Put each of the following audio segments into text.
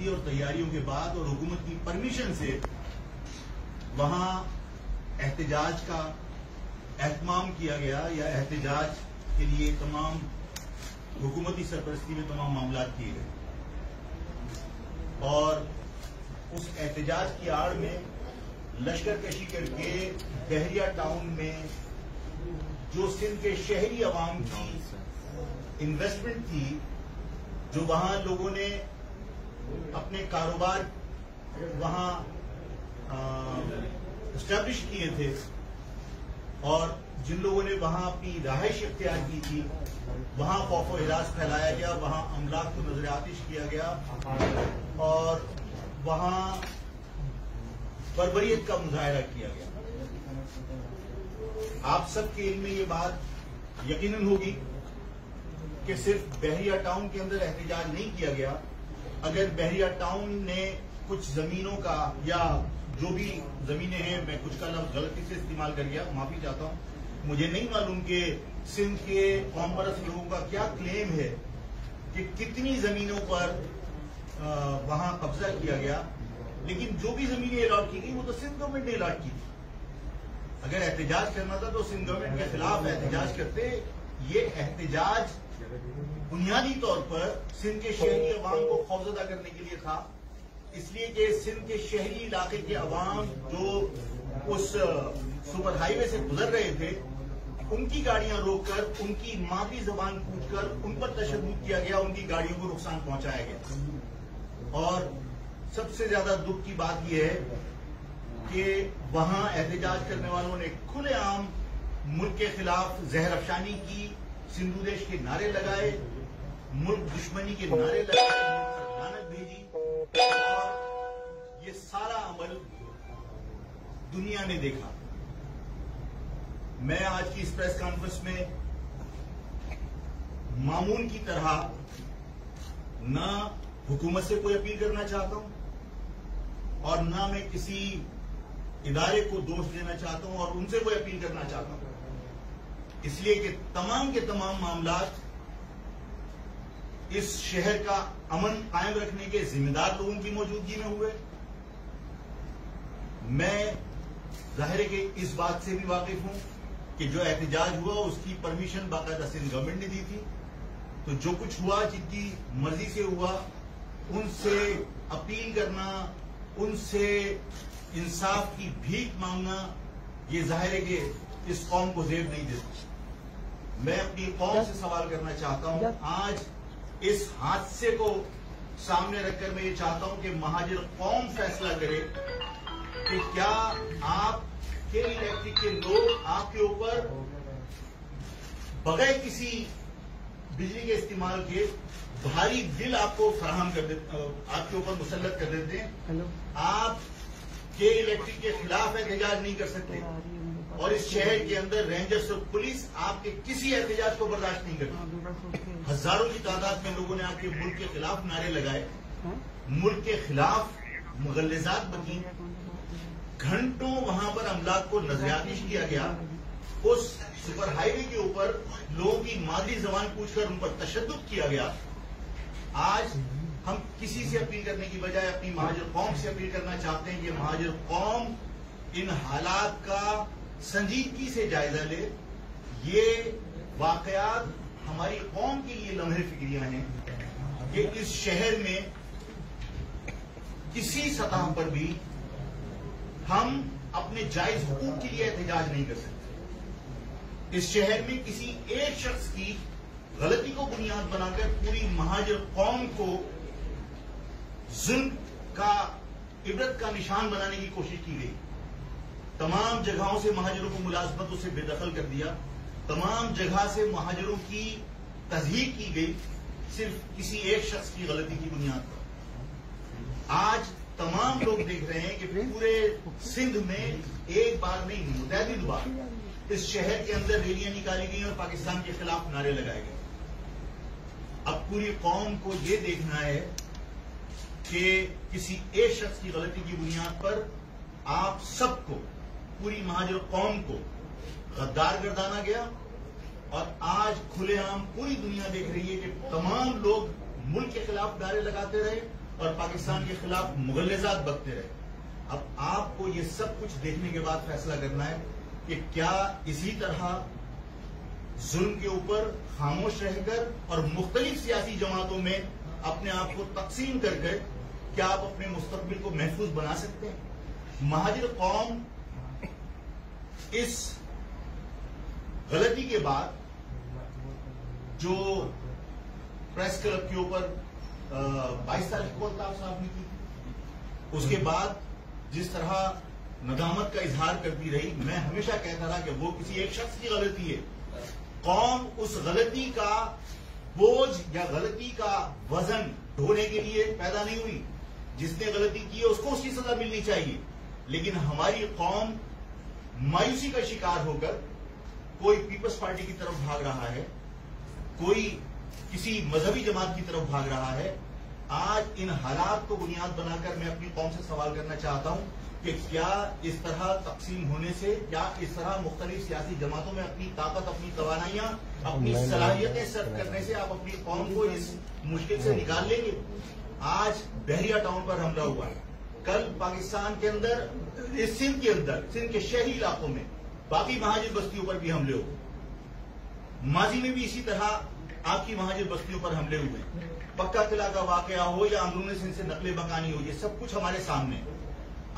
बाकायदगी और तैयारियों के बाद और हुकूमत की परमिशन से वहां एहतजाज का एहतमाम किया गया या एहतजाज के लिए तमाम हुकूमती सरपरस्ती में तमाम मामला किए गए और उस एहतजाज की आड़ में लश्कर कशी करके बहरिया टाउन में जो सिंध के शहरी अवाम की इन्वेस्टमेंट थी, जो वहां लोगों ने अपने कारोबार वहां एस्टैब्लिश किए थे और जिन लोगों ने वहां अपनी रहाइश इख्तियार की थी, वहां खौफ व हिरास फैलाया गया, वहां अमलाक को नजर आतिश किया गया और वहां बर्बरियत का मुजाहरा किया गया। आप सबके इल्म में ये बात यकीनन होगी कि सिर्फ बहरिया टाउन के अंदर एहतजाज नहीं किया गया। अगर बहरिया टाउन ने कुछ जमीनों का या जो भी जमीनें हैं, मैं कुछ का लफ्ज गलती से इस्तेमाल कर गया, माफी चाहता हूं। मुझे नहीं मालूम कि सिंध के कौम परस्त लोगों का क्या क्लेम है कि कितनी जमीनों पर वहां कब्जा किया गया, लेकिन जो भी जमीनें अलॉट की गई वो तो सिंध गवर्नमेंट ने अलॉट की थी। अगर एहतजाज करना था तो सिंध गवर्नमेंट के खिलाफ एहतजाज करते। ये एहतजाज बुनियादी तौर पर सिंध के शहरी अवाम को खौफजदा करने के लिए था, इसलिए कि सिंध के शहरी इलाके के अवाम जो उस सुपर हाईवे से गुजर रहे थे, उनकी गाड़ियां रोककर, उनकी मादरी जबान पूछकर उन पर तशद्दुद किया गया, उनकी गाड़ियों को नुकसान पहुंचाया गया। और सबसे ज्यादा दुख की बात यह है कि वहां एहतजाज करने वालों ने खुलेआम मुल्क के खिलाफ जहर अफशानी की, सिंधु देश के नारे लगाए, मुल्क दुश्मनी के नारे लगाए, लानत भेजी और ये सारा अमल दुनिया ने देखा। मैं आज की इस प्रेस कॉन्फ्रेंस में मामूल की तरह न हुकूमत से कोई अपील करना चाहता हूं और न मैं किसी इदारे को दोष देना चाहता हूं और उनसे कोई अपील करना चाहता हूं, इसलिए कि तमाम के तमाम मामलात इस शहर का अमन कायम रखने के जिम्मेदार लोगों की मौजूदगी में हुए। मैं जाहिर है कि इस बात से भी वाकिफ हूं कि जो एहतजाज हुआ उसकी परमिशन बाकायदा सिंध गवर्नमेंट ने दी थी, तो जो कुछ हुआ जिनकी मर्जी से हुआ, उनसे अपील करना, उनसे इंसाफ की भीख मांगना, ये जाहिर है कि इस कौम को जेब नहीं देता। मैं अपनी कौम से सवाल करना चाहता हूं, आज इस हादसे को सामने रखकर मैं ये चाहता हूं कि महाजिर कौम फैसला करे कि क्या आप के इलेक्ट्रिक के लोग आपके ऊपर बगैर किसी बिजली के इस्तेमाल के भारी बिल आपको फराहम कर देते, आपके ऊपर मुसल्लत कर देते हैं। आप के इलेक्ट्रिक के खिलाफ एहतजाज नहीं कर सकते और इस शहर के अंदर रेंजर्स और पुलिस आपके किसी एहतजाज को बर्दाश्त नहीं करती। हजारों की तादाद में लोगों ने आपके मुल्क के खिलाफ नारे लगाए, मुल्क के खिलाफ मुगल्लिजात बनी, घंटों वहां पर अमलाक को नजरियातिश किया गया, उस सुपर हाईवे के ऊपर लोगों की मादरी जबान पूछकर उन पर तशद्दुद किया गया। आज हम किसी से अपील करने की बजाय अपनी महाजिर कौम से अपील करना चाहते हैं कि महाजिर कौम इन हालात का संजीदगी से जायजा ले। ये वाकयात हमारी कौम के लिए लम्हे फिक्रियां हैं कि इस शहर में किसी सतह पर भी हम अपने जायज हुकूक के लिए एहतजाज नहीं कर सकते। इस शहर में किसी एक शख्स की गलती को बुनियाद बनाकर पूरी महाजिर कौम को जुल्म का, इबरत का निशान बनाने की कोशिश की गई। तमाम जगहों से महाजिरों को मुलाजमतों से बेदखल कर दिया, तमाम जगह से महाजिरों की तज़हीक की गई सिर्फ किसी एक शख्स की गलती की बुनियाद पर। आज तमाम लोग देख रहे हैं कि पूरे सिंध में एक बार नहीं, मुतअद्दिद बार इस शहर के अंदर रैलियां निकाली गई और पाकिस्तान के खिलाफ नारे लगाए गए। अब पूरी कौम को ये देखना है कि किसी एक शख्स की गलती की बुनियाद पर आप सबको, पूरी महाजिर कौम को गद्दार गर्दाना गया और आज खुलेआम पूरी दुनिया देख रही है कि तमाम लोग मुल्क के खिलाफ नारे लगाते रहे और पाकिस्तान के खिलाफ मुगल्लजात बकते रहे। अब आपको ये सब कुछ देखने के बाद फैसला करना है कि क्या इसी तरह जुल्म के ऊपर खामोश रहकर और मुख्तलिफ सियासी जमातों में अपने आप को तकसीम करके क्या आप अपने मुस्तकबिल को महफूज बना सकते हैं। महाजिर कौम इस गलती के बाद जो प्रेस क्लब के ऊपर 22 तारीख को अल्ताफ साहब ने की, उसके बाद जिस तरह नदामत का इजहार करती रही, मैं हमेशा कहता था कि वो किसी एक शख्स की गलती है। कौम उस गलती का बोझ या गलती का वजन ढोने के लिए पैदा नहीं हुई। जिसने गलती की है उसको उसकी सजा मिलनी चाहिए, लेकिन हमारी कौम मायूसी का शिकार होकर कोई पीपल्स पार्टी की तरफ भाग रहा है, कोई किसी मजहबी जमात की तरफ भाग रहा है। आज इन हालात को बुनियाद बनाकर मैं अपनी कौम से सवाल करना चाहता हूं कि क्या इस तरह तकसीम होने से, क्या इस तरह मुख्तलिफ सियासी जमातों में अपनी ताकत, अपनी तवानाइयां, अपनी सलाहियतें सर्व करने से आप अपनी कौम को इस मुश्किल से निकाल लेंगे। आज बहरिया टाउन पर हमला हुआ है, कल पाकिस्तान के अंदर, इस सिंध के अंदर, सिंध के शहरी इलाकों में बाकी महाजिर बस्तियों पर भी हमले हुए। माजी में भी इसी तरह आपकी महाजिर बस्तियों पर हमले हुए। पक्का किला का वाकया हो या अंदरूनी सिंध से नकले मकानी हो, ये सब कुछ हमारे सामने।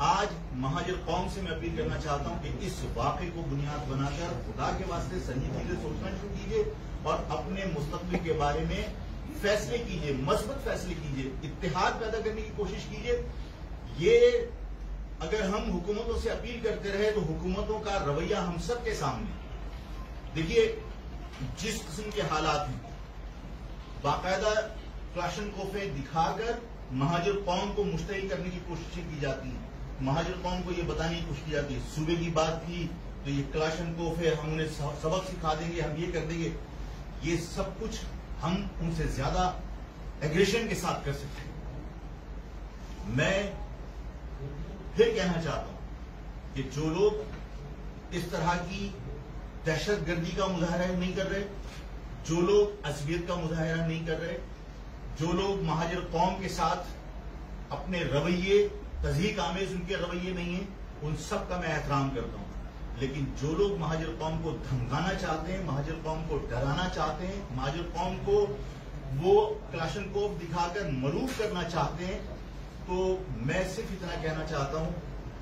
आज महाजिर कौम से मैं अपील करना चाहता हूं कि इस वाकये को बुनियाद बनाकर खुदा के वास्ते सही चीजें सोचना शुरू कीजिए और अपने मुस्तकबिल के बारे में फैसले कीजिए, मजबूत फैसले कीजिए, इत्तेहाद पैदा करने की कोशिश कीजिए। ये अगर हम हुकूमतों से अपील करते रहे तो हुकूमतों का रवैया हम सब के सामने। देखिए, जिस किस्म के हालात हैं, बाकायदा क्लाशनकोफे दिखाकर महाजिर कौम को मुश्तइल करने की कोशिशें की जाती हैं। महाजिर कौम को ये बताने की कोशिश की जाती है, सूबे की बात की तो ये क्लाशनकोफे, हम उन्हें सबक सिखा देंगे, हम ये कर देंगे। ये सब कुछ हम उनसे ज्यादा एग्रेशन के साथ कर सकते हैं। मैं फिर कहना चाहता हूं कि जो लोग इस तरह की दहशतगर्दी का मुजाहरा नहीं कर रहे, जो लोग असबियत का मुजाहरा नहीं कर रहे, जो लोग महाजिर कौम के साथ अपने रवैये, तज़हीक आमेज उनके रवैये नहीं है, उन सब का मैं एहतराम करता हूं। लेकिन जो लोग महाजिर कौम को धमकाना चाहते हैं, महाजिर कौम को डराना चाहते हैं, महाजिर कौम को वो क्लाशनकोफ दिखाकर मरूफ करना चाहते हैं, तो मैं सिर्फ इतना कहना चाहता हूं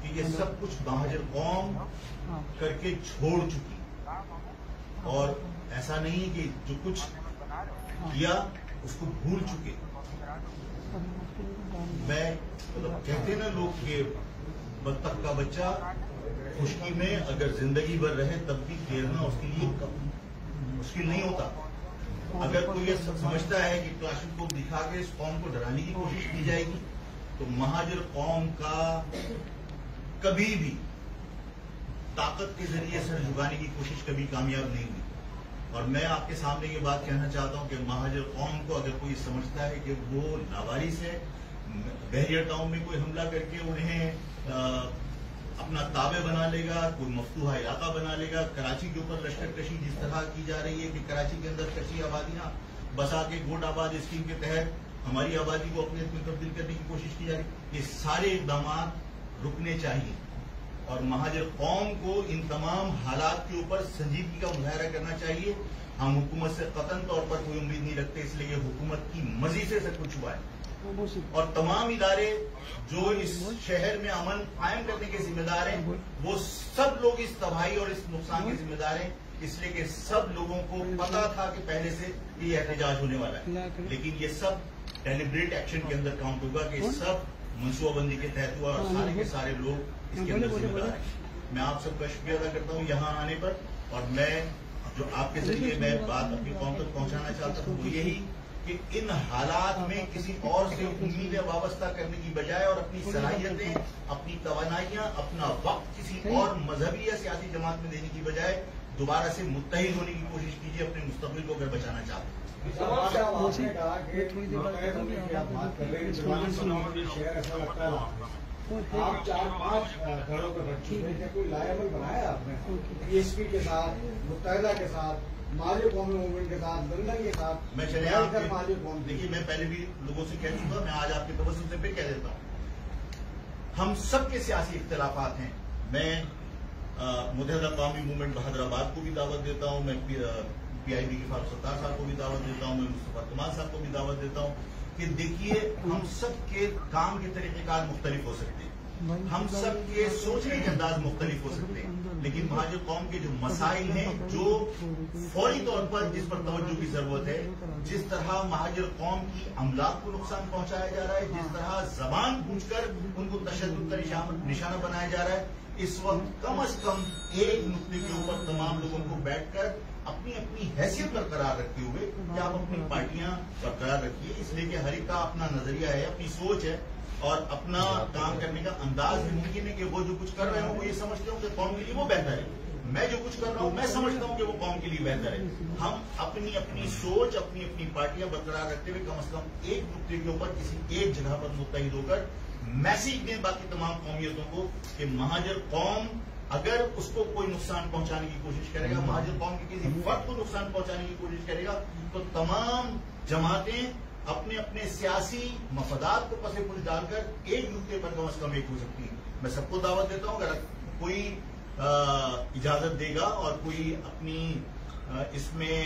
कि ये सब कुछ महाजिर कौम करके छोड़ चुकी, और ऐसा नहीं है कि जो कुछ किया उसको भूल चुके। मैं मतलब कहते ना लोग कि बत्तख का बच्चा खुशकी में अगर जिंदगी भर रहे तब भी तैरना उसके लिए मुश्किल नहीं होता। अगर कोई ये समझता है कि क्लाशनकोफ दिखा के इस कौम को डराने की कोशिश की जाएगी तो महाजिर कौम का कभी भी ताकत के जरिए सर झुकाने की कोशिश कभी कामयाब नहीं हुई। और मैं आपके सामने ये बात कहना चाहता हूं कि महाजिर कौम को अगर कोई समझता है कि वो लावारिस है, बहरिया टाउन में कोई हमला करके उन्हें अपना ताबे बना लेगा, कोई मफ्तूहा इलाका बना लेगा, कराची के ऊपर लश्करकशी जिस तरह की जा रही है कि कराची के अंदर कच्ची आबादियां बसा के गोट आबाद स्कीम के तहत हमारी आबादी को अपने में तब्दील करने की कोशिश की जा रही है, ये सारे इकदाम रुकने चाहिए। और महाजिर कौम को इन तमाम हालात के ऊपर संजीदगी का मुजाहरा करना चाहिए। हम हुकूमत से कतन तौर पर कोई उम्मीद नहीं रखते, इसलिए ये हुकूमत की मर्जी से सब कुछ हुआ है। और तमाम इदारे जो इस शहर में अमन कायम करने के जिम्मेदार हैं, वो सब लोग इस तबाही और इस नुकसान के जिम्मेदार हैं, इसलिए कि सब लोगों को पता था कि पहले से ये एहतजाज होने वाला है। लेकिन ये सब डेलिब्रेट एक्शन के अंदर काउंट होगा कि सब मनसूबाबंदी के तहत हुआ और सारे के सारे लोग इसके अंदर जिम्मेदार हैं। मैं आप सबका शुक्रिया अदा करता हूँ यहाँ आने पर, और मैं जो आपके जरिए मैं बात अपनी कौम तक पहुंचाना चाहता हूँ वो यही कि इन हालात में किसी और से उम्मीदें वाबस्ता करने की बजाय और अपनी सलाहियतें, अपनी तवानाइयां, अपना वक्त किसी और मजहबी या सियासी जमात में देने की बजाय दोबारा से मुत्तहिद होने की कोशिश कीजिए अपने मुस्तकबिल को अगर बचाना चाहते हैं। आप 4-5 घरों पर रख चुके हैं, कोई लायबल बनाया आपने DSP के साथ, मुत्तहिदा के साथ, महाजिर कौमी मूवमेंट के साथ, दंगल के साथ, मैं चले देखिए, मैं पहले भी लोगों से कह चुका, मैं आज आपके तवज्जुह से फिर कह देता हूँ, हम सबके सियासी इख्तिलाफात हैं। मैं मुत्तहिदा कौमी मूवमेंट हैदराबाद को भी दावत देता हूँ, मैं PIB के फारूक सत्तार साहब को भी दावत देता हूँ, मैं मुस्तफा कमाल साहब को भी दावत देता हूँ कि देखिए, हम सब के काम के तरीक़ेकार मुख्तलिफ हो सकते हैं, हम सब के सोचने के अंदाज मुख्तलिफ हो सकते हैं, लेकिन महाजिर कौम के जो मसाइल हैं, जो फौरी तौर पर जिस पर तवज्जो की जरूरत है, जिस तरह महाजिर कौम की अमलाक को नुकसान पहुंचाया जा रहा है, जिस तरह जबान पूछकर उनको तशद्दुद का निशाना बनाया जा रहा है, इस वक्त कम अज कम एक नुक्ते के ऊपर तमाम लोगों को बैठकर अपनी अपनी हैसियत बरकरार रखते हुए कि आप अपनी पार्टियां बरकरार रखिए, इसलिए कि हर एक का अपना नजरिया है, अपनी सोच है और अपना काम करने का अंदाज भी मुमकिन है कि वो जो कुछ कर रहे हो वो ये समझते हो कि कौम के लिए वो बेहतर है, मैं जो कुछ कर रहा हूँ मैं समझता हूँ कि वो कौम के लिए बेहतर है। हम अपनी अपनी सोच, अपनी अपनी पार्टियां बरकरार रखते हुए कम से कम एक नुक्ते के ऊपर किसी एक जगह पर मुत्तहिद होकर मैसेज दें बाकी तमाम कौमियतों को कि महाजिर कौम अगर उसको कोई नुकसान पहुंचाने की कोशिश करेगा, महाजिर कौम के किसी फर्द को नुकसान पहुंचाने की कोशिश करेगा, तो तमाम जमातें अपने अपने सियासी मफादात को पसे पुश डालकर एक नुक्ते पर कम से कम एक हो सकती है। मैं सबको दावत देता हूं, अगर कोई इजाजत देगा और कोई अपनी इसमें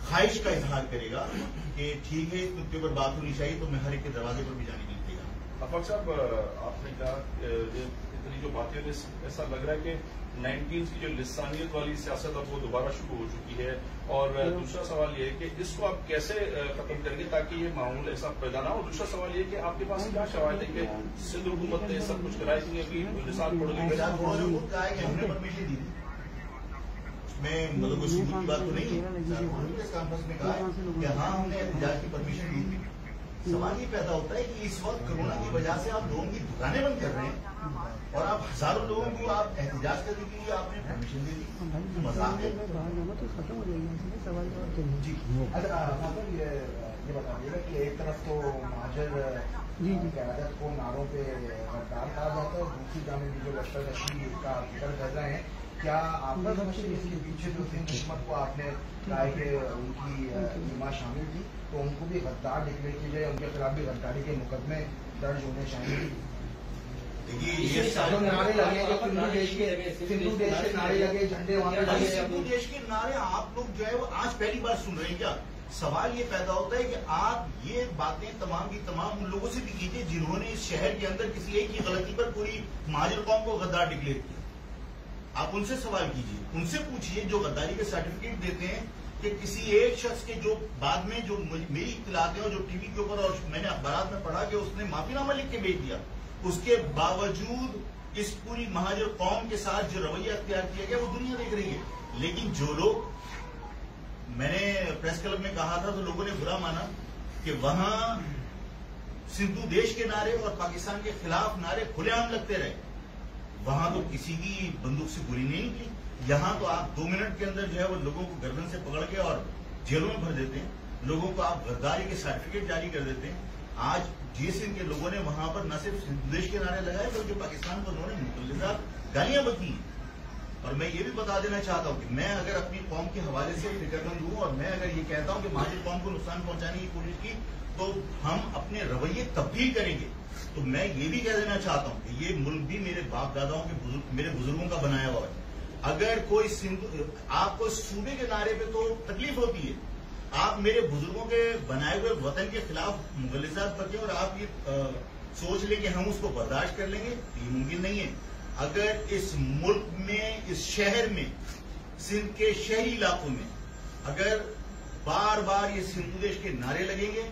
ख्वाहिश का इजहार करेगा कि ठीक है इस नुक्ते पर बात होनी चाहिए, तो मैं हर एक के दरवाजे पर भी जाने के लिए तैयार। आफाक साहब, आपने कहा इतनी जो बातें, ऐसा लग रहा है कि 19 की जो लिसानियत वाली सियासत अब वो दोबारा शुरू हो चुकी है, और दूसरा सवाल ये है कि इसको आप कैसे खत्म करेंगे ताकि ये माहौल ऐसा पैदा ना हो। दूसरा सवाल ये कि आपके पास क्या शवाहिद है कि सिंध हुकूमत ने सब कुछ कराया कि अभी निसार पड़ गई, हमने परमिशन दी थी, मैं मतलब कोई सबूत की बात तो नहीं है, प्रेस कॉन्फ्रेंस में कहा कि हाँ हमने एहतजाज की परमिशन दी थी। सवाल ये पैदा होता है कि इस वक्त कोरोना की वजह से आप लोगों की दुकानें बंद कर रहे हैं और आप हजारों लोगों को आप एहतजाज करने के लिए आपने परमिशन दे दी, मजाक है। खत्म हो जाएगा सवाल जी। अच्छा ये बताइएगा कि एक तरफ तो महाजिर क़यादत को नारों पे गद्दार कहा जाता है और दूसरी जानिब जो लश्कर नशीर का जिक्र कर रहे हैं, क्या आपका समझते हैं इसके पीछे जो सिंध हुकूमत को आपने कहा कि उनकी बीमा शामिल थी, तो उनको भी गद्दार डिक्लेयर किया जाए, उनके खिलाफ भी गद्दारी के मुकदमे दर्ज होने चाहिए? देखिए, नारे लगे, सिंधु देश के नारे लगे, झंडे वहां पे लगे, सिंधु देश के नारे आप लोग जो है वो आज पहली बार सुन रहे हैं क्या? सवाल ये पैदा होता है कि आप ये बातें तमाम की तमाम उन लोगों से भी कीजिए जिन्होंने इस शहर के अंदर किसी एक की गलती पर पूरी महाजिर कौम को गद्दार डिक्लेयर किया। आप उनसे सवाल कीजिए, उनसे पूछिए जो गद्दारी के सर्टिफिकेट देते हैं कि किसी एक शख्स के जो बाद में जो मेरी इत्तलात है और जो टीवी के ऊपर और मैंने अखबार में पढ़ा कि उसने माफीनामा लिख के भेज दिया, उसके बावजूद इस पूरी महाजिर कौम के साथ जो रवैया अख्तियार किया गया वो दुनिया देख रही है। लेकिन जो लोग, मैंने प्रेस क्लब में कहा था तो लोगों ने बुरा माना कि वहां सिंधु देश के नारे और पाकिस्तान के खिलाफ नारे खुलेआम लगते रहे, वहां तो किसी की बंदूक से गोली नहीं निकली। यहाँ तो आप 2 मिनट के अंदर जो है वो लोगों को गर्दन से पकड़ के और जेलों में भर देते हैं, लोगों को आप गद्दारी के सर्टिफिकेट जारी कर देते हैं। आज GSM के लोगों ने वहां पर न सिर्फ सिंधु देश के नारे लगाए बल्कि पाकिस्तान को उन्होंने मुतल्लिज़ात गालियां बकी। और मैं ये भी बता देना चाहता हूं कि मैं अगर अपनी कौम के हवाले से फिक्रमंद हूं और मैं अगर ये कहता हूं कि महाजिर कौम को नुकसान पहुंचाने की कोशिश की तो हम अपने रवैये तब्दील करेंगे। तो मैं ये भी कह देना चाहता हूं कि ये मुल्क भी मेरे बाप दादाओं के मेरे बुजुर्गों का बनाया हुआ है। अगर कोई आपको सूबे के नारे पे तो तकलीफ होती है, आप मेरे बुजुर्गों के बनाए हुए वतन के खिलाफ मुगलिजात बके और आप ये सोच लें कि हम उसको बर्दाश्त कर लेंगे, ये मुमकिन नहीं है। अगर इस मुल्क में, इस शहर में, सिंध के शहरी इलाकों में अगर बार बार ये सिंधु देश के नारे लगेंगे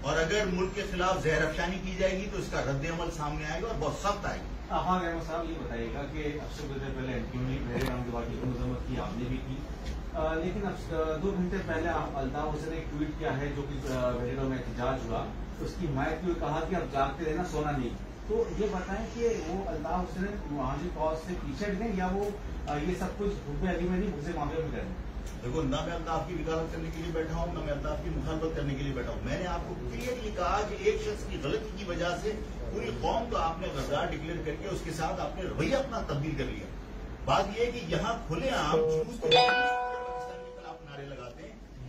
और अगर मुल्क के खिलाफ जहर अफशानी की जाएगी तो इसका रद्द अमल सामने आएगा और बहुत सख्त आएगा। हाँ रहमान साहब, ये बताइएगा कि अब से कुछ देर पहले एमपी ने बहरीन के वाकई की मजम्मत की, आपने भी की, लेकिन अब 2 घंटे पहले अल्ताफ हुसैन ने एक ट्वीट किया है जो कि बहरीन में एहतजाज हुआ, उसकी हिमायत में कहा कि अब जागते रहना, सोना नहीं। तो ये बताएं कि वो अल्ताफ हुसैन महाजिर कौज से पीछे हट गए या वो ये सब कुछ हुक्म अली में नहीं मुझसे मामले में करें? देखो, ना मैं अल्ताफ की वकालत करने के लिए बैठा हूं, ना मैं अल्ताफ की मुखालफत करने के लिए बैठा हूं। मैंने आपको क्लियरली कहा कि एक शख्स की गलती की वजह से पूरी कौम को आपने गद्दार डिक्लेयर करके उसके साथ आपने रवैया अपना तब्दील कर लिया। बात यह है कि यहाँ खुले आम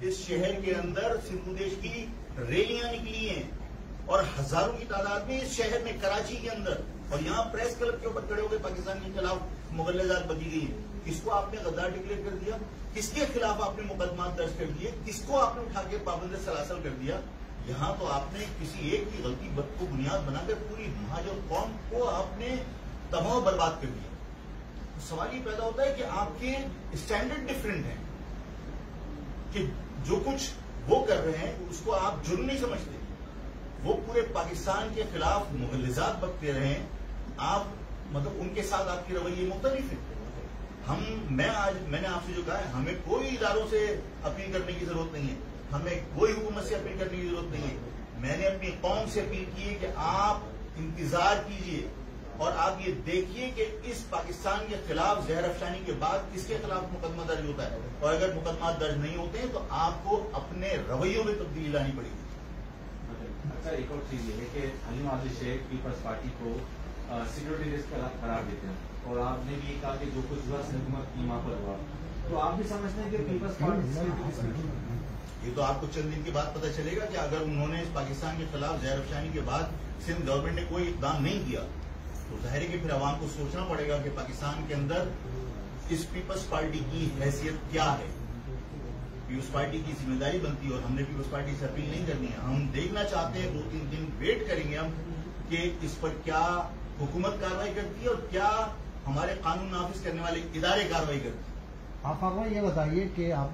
इस शहर के अंदर सिंधु देश की रैलियां निकली हैं और हजारों की तादाद में इस शहर में कराची के अंदर, और यहाँ प्रेस क्लब के ऊपर खड़े होकर पाकिस्तान के खिलाफ मुगल्लजात बकी गई है। किसको आपने गद्दार डिक्लेयर कर दिया? किसके खिलाफ आपने मुकदमा दर्ज कर दिए? किसको आपने उठा के पाबंद सलासल कर दिया? यहाँ तो आपने किसी एक की गलती को बुनियाद बनाकर पूरी महाजर कौम को आपने तबाह बर्बाद कर दिया। तो सवाल ये पैदा होता है कि आपके स्टैंडर्ड डिफरेंट हैं, कि जो कुछ वो कर रहे हैं उसको आप जुर्म नहीं समझते। वो पूरे पाकिस्तान के खिलाफ मुगल्लजात बकते रहे, आप मतलब उनके साथ आपकी रवैये मुख्तलिफ है। मैंने आपसे जो कहा है, हमें कोई इदारों से अपील करने की जरूरत नहीं है, हमें कोई हुकूमत से अपील करने की जरूरत नहीं है। मैंने अपनी कौम से अपील की है कि आप इंतजार कीजिए और आप ये देखिए कि इस पाकिस्तान के खिलाफ जहर अफशानी के बाद किसके खिलाफ मुकदमा दर्ज होता है, और अगर मुकदमा दर्ज नहीं होते हैं तो आपको अपने रवैयों में तब्दीली लानी पड़ेगी। अच्छा, एक और चीज ये है कि हलीम आदिल शेख पीपल्स पार्टी को सिक्योरिटी रिस्क करार देते हैं, और आपने भी कहा कि जो कुछ हुआ हुकूमत की वहां पर हुआ, तो आप भी समझते हैं कि पीपल्स पार्टी, ये तो आपको चंद दिन के बाद पता चलेगा कि अगर उन्होंने इस पाकिस्तान के खिलाफ जहर अफशानी के बाद सिंध गवर्नमेंट ने कोई इकदाम नहीं किया तो जाहिर है कि फिर आवाम को सोचना पड़ेगा कि पाकिस्तान के अंदर इस पीपल्स पार्टी की हैसियत क्या है। पीपल्स पार्टी की जिम्मेदारी बनती है, और हमने पीपल्स पार्टी से अपील नहीं करनी है। हम देखना चाहते हैं, 2-3 दिन वेट करेंगे हम कि इस पर क्या हुकूमत कार्रवाई करती है और क्या हमारे कानून नाफिज करने वाले इदारे कार्रवाई करते हैं। आप ये बताइए कि आप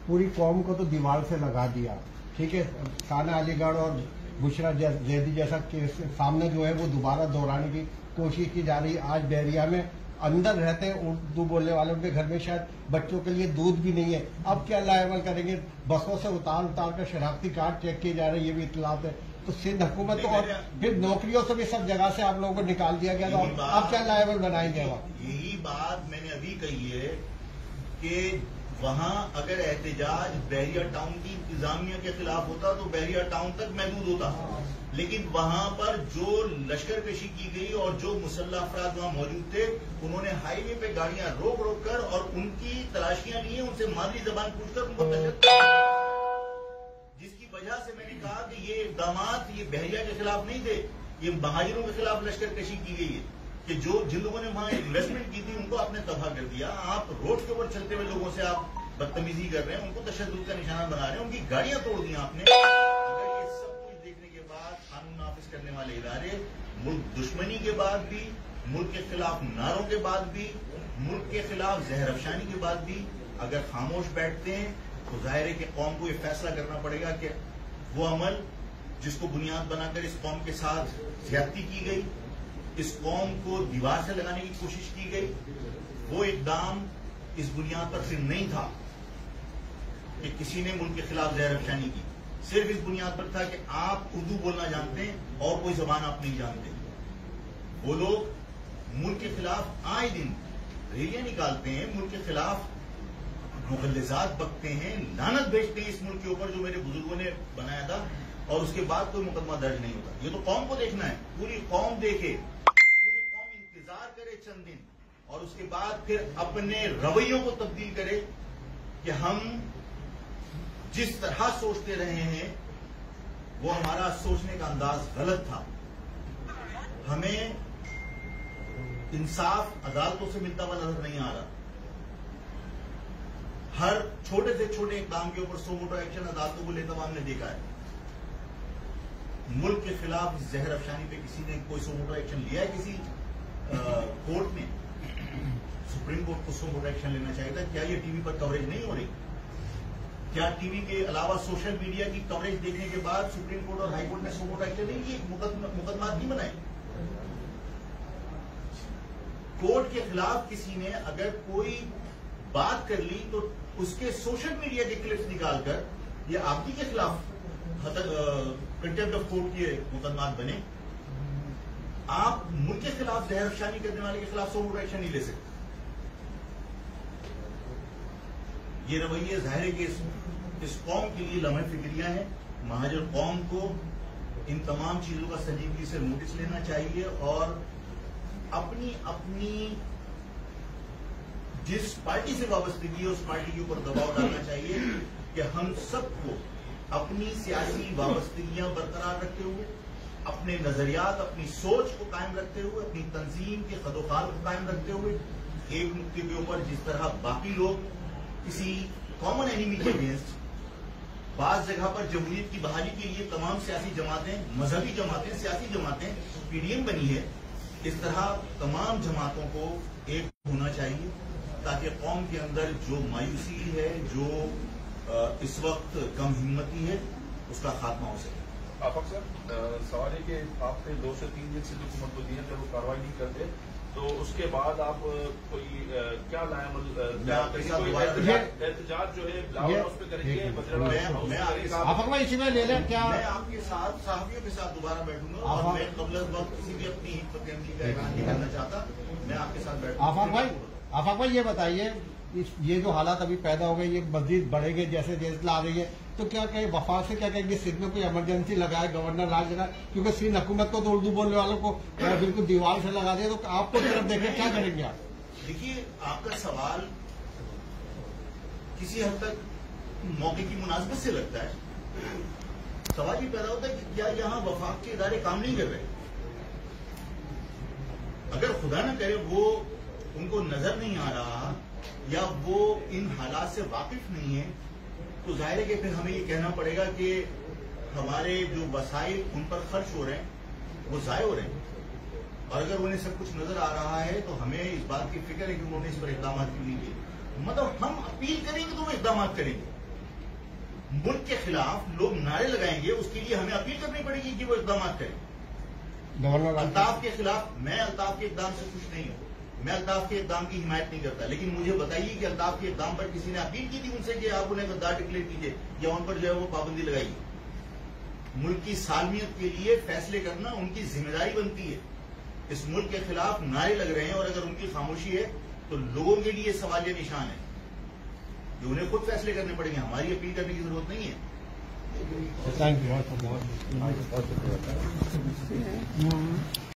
पूरी कौम को तो दीवार से लगा दिया, ठीक है, साना अलीगढ़ और बुशरा जैदी जैसा केस सामने जो है वो दोबारा दोहराने की कोशिश की जा रही है। आज बहरिया में अंदर रहते हैं उर्दू बोलने वालों के घर में शायद बच्चों के लिए दूध भी नहीं है। अब क्या लाइबल करेंगे? बसों से उतार कर शनाख्ती कार्ड चेक किए जा रहे हैं, ये भी इतलात है। तो सिंध हुकूमत तो, और फिर नौकरियों से भी सब जगह से आप लोगों को निकाल दिया गया, तो अब क्या लाइबल बनाएंगे? यही बात मैंने अभी कही है कि वहां अगर एहतजाज बहरिया टाउन की इंतजामिया के खिलाफ होता तो बहरिया टाउन तक महदूद होता, लेकिन वहां पर जो लश्कर पेशी की गई और जो मुसल्लह अफराद वहां मौजूद थे, उन्होंने हाईवे पे गाड़ियां रोक रोक कर और उनकी तलाशियां ली, उनसे मादरी जबान पूछकर उनको तशद्दुद, जिसकी वजह से मैंने कहा कि ये इक़दामात ये बहरिया के खिलाफ नहीं थे, ये महाजिरों के खिलाफ लश्कर पेशी की गई है कि जिन लोगों ने वहां इन्वेस्टमेंट की थी उनको आपने तबाह कर दिया। आप रोड के ऊपर चलते हुए लोगों से आप बदतमीजी कर रहे हैं, उनको तशद्दुद का निशाना बना रहे हैं, उनकी गाड़ियां तोड़ दी आपने। अगर ये सब कुछ देखने के बाद कानून नाफिज करने वाले इदारे मुल्क दुश्मनी के बाद भी, मुल्क के खिलाफ नारों के बाद भी, मुल्क के खिलाफ जहर अफशानी के बाद भी अगर खामोश बैठते हैं तो जाहिर है कि कौम को यह फैसला करना पड़ेगा कि वो अमल जिसको बुनियाद बनाकर इस कौम के साथ ज्यादती की गई, इस कौम को दीवार से लगाने की कोशिश की गई, वो इकदाम इस बुनियाद पर सिर्फ नहीं था कि किसी ने मुल्क के खिलाफ जहर अफशानी की, सिर्फ इस बुनियाद पर था कि आप उर्दू बोलना जानते हैं और कोई जबान आप नहीं जानते। वो लोग मुल्क के खिलाफ आए दिन रैलियां निकालते हैं, मुल्क के खिलाफ मुगल्लजात बकते हैं, लानत भेजते हैं इस मुल्क के ऊपर जो मेरे बुजुर्गों ने बनाया था, और उसके बाद कोई मुकदमा दर्ज नहीं होता। ये तो कौम को देखना है, पूरी कौम देखे, पूरी कौम इंतजार करे चंद दिन, और उसके बाद फिर अपने रवैयों को तब्दील करे कि हम जिस तरह सोचते रहे हैं वो हमारा सोचने का अंदाज गलत था। हमें इंसाफ अदालतों से मिलता हुआ नजर नहीं आ रहा। हर छोटे से छोटे काम के ऊपर सो मोटो एक्शन अदालतों को लेता हुआ हमने देखा है। मुल्क के खिलाफ जहर अफशानी पे किसी ने कोई सो मोटो एक्शन लिया है? किसी कोर्ट ने? सुप्रीम कोर्ट को सो मोटो एक्शन लेना चाहिए था। क्या ये टीवी पर कवरेज नहीं हो रही? क्या टीवी के अलावा सोशल मीडिया की कवरेज देखने के बाद सुप्रीम कोर्ट और हाई कोर्ट ने सो मोटो एक्शन नहीं किए, मुकदमा नहीं बनाए? कोर्ट के खिलाफ किसी ने अगर कोई बात कर ली तो उसके सोशल मीडिया के क्लिप्स निकालकर ये आपकी के खिलाफ कंटेम्प्ट ऑफ कोर्ट के मुकदमा बने। आप मुल्क के खिलाफ जहर अफशानी करने वाले के खिलाफ सो मोटो एक्शन नहीं ले सकते। ये रवैये जाहिर है कि इस कौम के लिए लम्हे फिक्रियां हैं। महाजर कौम को इन तमाम चीजों का संजीदगी से नोटिस लेना चाहिए और अपनी अपनी जिस पार्टी से वाबस्तगी है उस पार्टी के ऊपर दबाव डालना चाहिए कि हम सबको अपनी सियासी वाबस्तगियां बरकरार रखते हुए, अपने नजरियात, अपनी सोच को कायम रखते हुए, अपनी तंजीम के खदोखाल को कायम रखते हुए, एक नुक्ते के ऊपर जिस तरह बाकी लोग किसी कॉमन एनिमी के अगेंस्ट, बाज जगह पर जमहूरियत की बहाली के लिए तमाम सियासी जमातें, मजहबी जमातें, सियासी जमातें पीडीएम बनी है, इस तरह तमाम जमातों को एक होना चाहिए ताकि कौम के अंदर जो मायूसी है, जो इस वक्त कम हिम्मती है, उसका खात्मा हो सके। आफाक सर, सवाल है कि आपने 2 से 3 दिन से जो हुकूमत को दी है, जब वो कार्रवाई नहीं करते तो उसके बाद आप कोई क्या लाएमल एहतजाज जो है ब्लाउज हाउस पे करेंगे, आफाक भाई इसी में ले लें क्या? मैं आपके साथ सहाफियों के साथ दोबारा बैठूंगा और मैं कबल वक्त किसी भी अपनी हिम्मत का ऐलान नहीं करना चाहता। मैं आपके साथ बैठूंगा। आफाक भाई ये बताइए, ये जो हालात अभी पैदा हो गए, ये मजीद बढ़ेंगे जैसे जैसे आ रही है, तो क्या कहें वफाक से क्या कहेंगे सिंध में कोई इमरजेंसी लगाए, गवर्नर राज लगाए, क्योंकि सिंध हुकूमत को तो उर्दू बोलने वालों को बिल्कुल दीवार से लगा दिया, तो आपको तरफ देखें क्या करेंगे आप? देखिए, आपका सवाल किसी हद तक मौके की मुनासिबत से लगता है। सवाल ये पैदा होता है कि क्या यहां वफाक के इदारे काम नहीं कर रहे? अगर खुदा न करे वो उनको नजर नहीं आ रहा या वो इन हालात से वाकिफ नहीं है, तो जाहिर है कि फिर हमें ये कहना पड़ेगा कि हमारे जो वसाइल उन पर खर्च हो रहे हैं वो जाय हो रहे हैं। और अगर उन्हें सब कुछ नजर आ रहा है तो हमें इस बात की फिक्र है कि उन्होंने इस पर इकदाम क्यों नहीं किए। मतलब हम अपील करेंगे तो वो इकदाम करेंगे, मुल्क के खिलाफ लोग नारे लगाएंगे, उसके लिए हमें अपील करनी पड़ेगी कि वो इकदाम करें। अल्ताफ के खिलाफ, मैं अल्ताफ के इकदाम से खुश नहीं हूं, मैं अल्ताफ के इकदाम की हिमायत नहीं करता, लेकिन मुझे बताइए कि अल्ताफ के इकदाम पर किसी ने अपील की थी उनसे कि आप उन्हें गद्दार डिक्लेयर कीजिए या उन पर जो है वो पाबंदी लगाइए। मुल्क की सालमियत के लिए फैसले करना उनकी जिम्मेदारी बनती है। इस मुल्क के खिलाफ नारे लग रहे हैं और अगर उनकी खामोशी है तो लोगों के लिए सवालिया निशान है कि उन्हें खुद फैसले करने पड़ेंगे, हमारी अपील करने की जरूरत नहीं है। Thank you.